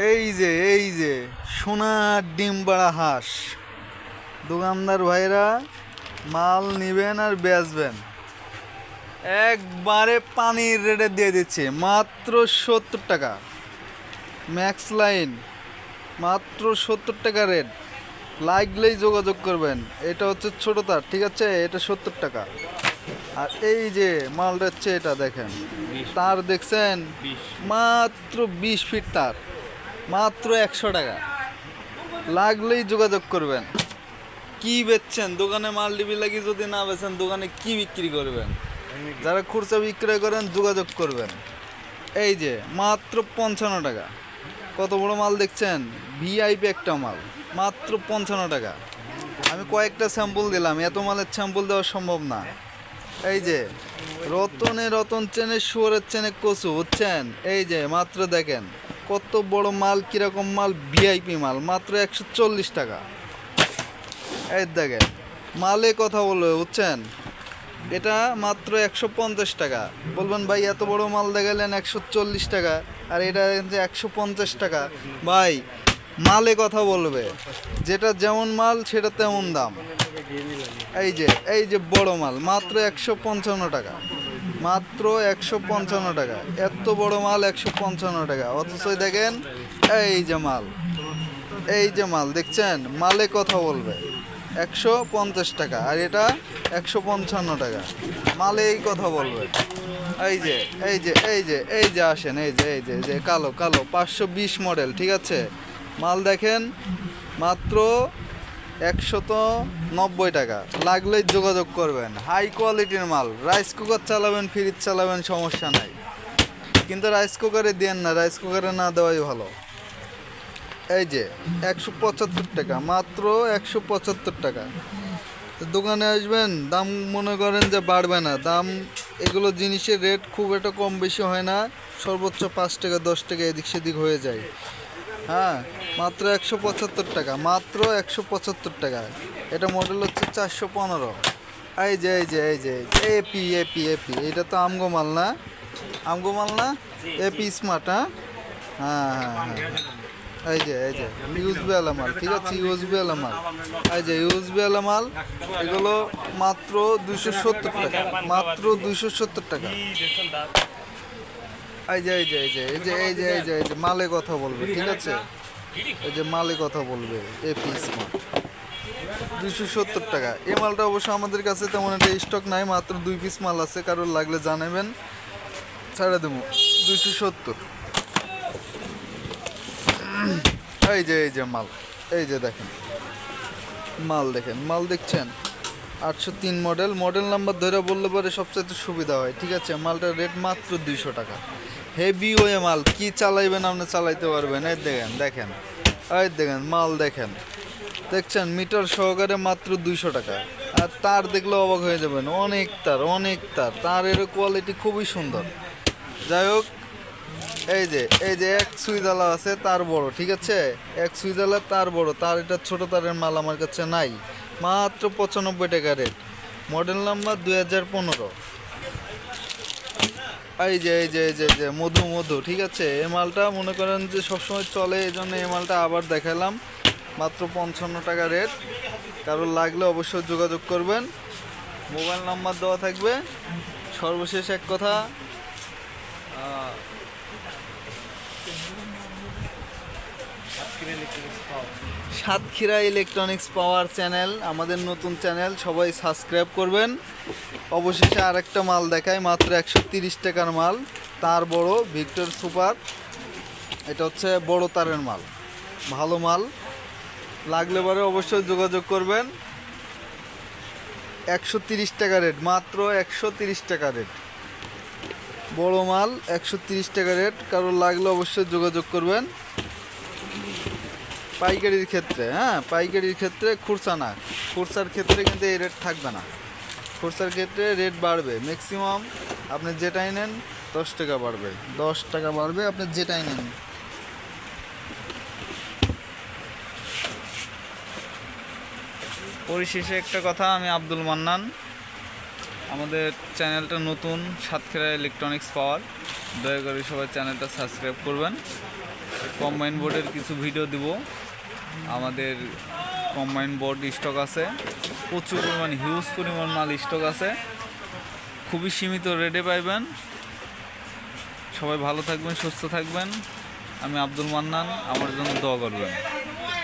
এই যে সোনার ডিম পাড়া হাঁস, দোকানদার ভাইরা মাল নিবেন আর বেচবেন, একবারে পানির রেটে দিয়ে দিচ্ছে মাত্র 70 টাকা। ম্যাক্স লাইন মাত্র 70 টাকা রেট, লাগলেই যোগাযোগ করবেন। এটা হচ্ছে ছোট তার, ঠিক আছে, এটা 70 টাকা। আর এই যে মালটা হচ্ছে এটা দেখেন, তার দেখছেন মাত্র 20 ফিট তার, মাত্র 100 টাকা, লাগলেই যোগাযোগ করবেন। কি বেচছেন দোকানে? মাল ডিবি লাগি যদি না বেচেন দোকানে কি বিক্রি করবেন? যারা খুচরা বিক্রয় করেন যোগাযোগ করবেন। এই যে মাত্র 55 টাকা, কত বড় মাল দেখছেন, ভিআইপি একটা মাল, মাত্র 55 টাকা। আমি কয়েকটা স্যাম্পল দিলাম, এত মালের স্যাম্পল দেওয়া সম্ভব না। এই যে রতনে রতন চেনে শুয়োরের চেনে কচু, বুঝছেন? এই যে মাত্র দেখেন কত বড় মাল, কিরকম মাল, ভিআইপি মাল, মাত্র 140 টাকা। এই দেখেন মালে কথা বলবে, বুঝছেন? এটা মাত্র 150 টাকা। বলবেন ভাই এত বড় মাল দেখালেন 140 টাকা, আর এটা 150 টাকা। ভাই মালে কথা বলবে, যেটা যেমন মাল সেটা তেমন দাম। এই যে বড় মাল মাত্র 155 টাকা, মাত্র 155 টাকা। এত বড় মাল 155 টাকা, অথচ দেখেন এই যে মাল দেখছেন, মালে কথা বলবে 150 টাকা, আর এটা 155 টাকা, মালে এই কথা বলবে। এই যে আসেন, এই যে কালো কালো 520 মডেল, ঠিক আছে, মাল দেখেন মাত্র 190 টাকা, লাগলেই যোগাযোগ করবেন। হাই কোয়ালিটির মাল, রাইস কুকার চালাবেন, ফ্রিজ চালাবেন, সমস্যা নাই, কিন্তু রাইস কুকারে দেন না, রাইস কুকারে না দেওয়াই ভালো। এই যে 175 টাকা, মাত্র 175 টাকা। দোকানে আসবেন, দাম মনে করেন যে বাড়বে না দাম, এগুলো জিনিসের রেট খুব একটা কম বেশি হয় না, সর্বোচ্চ 5 টাকা 10 টাকা এদিক সেদিক হয়ে যায়। হ্যাঁ, মাত্র 175 টাকা, মাত্র 175 টাকা। এটা মডেল হচ্ছে 415। এই যে এপি এপি এপি, এটা তো আমগো মাল না, আমগো মাল না, এপি স্মার্ট। হ্যাঁ হ্যাঁ হ্যাঁ হ্যাঁ। এই যে ইউজবি আলা মাল, ঠিক আছে, ইউজবি আলা মাল। এই যে ইউজবি আলা মাল, এগুলো মাত্র 270 টাকা, মাত্র 270 টাকা। এই যে মালে কথা বলবে, ঠিক আছে, এই যে মালে কথা বলবে, এপি স্মার্ট 270 টাকা। এই মালটা অবশ্য আমাদের কাছে তেমন একটা স্টক নাই, মাত্র 2 পিস মাল আছে, কারোর লাগলে জানাবেন, ছাড়া দেবো 270। এই যে মাল, এই যে দেখেন মাল, দেখেন মাল দেখছেন, 803 মডেল, মডেল নাম্বার ধরে বললে পরে সবচেয়ে সুবিধা হয়, ঠিক আছে। মালটার রেট মাত্র 200 টাকা। হেভি ওয়ে মাল, কি চালাইবেন আপনি চালাইতে পারবেন। এই দেখেন মাল দেখছেন, মিটার সহকারে মাত্র 200 টাকা। আর তার দেখলে অবাক হয়ে যাবেন, অনেক তার, তারের কোয়ালিটি খুবই সুন্দর। যাই হোক, এই যে এক সুইদালা আছে তার বড়, ঠিক আছে, এক সুইদালা তার বড়, তার এটা ছোট তারের মাল আমার কাছে নাই, মাত্র 95 টাকা রেট, মডেল নাম্বার 2015। এই যে মধু, ঠিক আছে, এই মালটা মনে করেন যে সবসময় চলে, এই জন্য এই মালটা আবার দেখালাম, মাত্র 55 টাকা রেট। কারোর লাগলে অবশ্যই যোগাযোগ করবেন, মোবাইল নাম্বার দেওয়া থাকবে। সর্বশেষ এক কথা, সাতক্ষীরা ইলেকট্রনিক্স পাওয়ার চ্যানেল আমাদের নতুন চ্যানেল, সবাই সাবস্ক্রাইব করবেন। অবশেষে আরেকটা মাল দেখায়, মাত্র 130 টাকার মাল, তার বড় ভিক্টর সুপার, এটা হচ্ছে বড় তারের মাল, ভালো মাল, লাগলে পরে অবশ্যই যোগাযোগ করবেন। 130 টাকা রেট, মাত্র 130 টাকা রেট, বড় মাল 130 টাকা রেট, কারোর লাগলে অবশ্যই যোগাযোগ করবেন। পাইকারির ক্ষেত্রে, হ্যাঁ পাইকারির ক্ষেত্রে, খুচরা না, খুচরার ক্ষেত্রে কিন্তু এই রেট থাকবে না, খুচরার ক্ষেত্রে রেট বাড়বে, ম্যাক্সিমাম আপনি যেটাই নেন 10 টাকা বাড়বে, 10 টাকা বাড়বে আপনি যেটাই নেন। পরিশেষে একটা কথা, আমি আব্দুল মান্নান, আমাদের চ্যানেলটা নতুন, সাতক্ষীরা ইলেকট্রনিক্স পাওয়ার, দয়া করে সবাই চ্যানেলটা সাবস্ক্রাইব করবেন। কম্বাইন বোর্ডের কিছু ভিডিও দিব। আমাদের কম্বাইন বোর্ড স্টক আছে, প্রচুর পরিমাণ হিউজ পরিমাণ মাল স্টক আছে, খুবই সীমিত রেটে পাইবেন। সবাই ভালো থাকবেন, সুস্থ থাকবেন। আমি আব্দুল মান্নান, আমার জন্য দোয়া করবেন।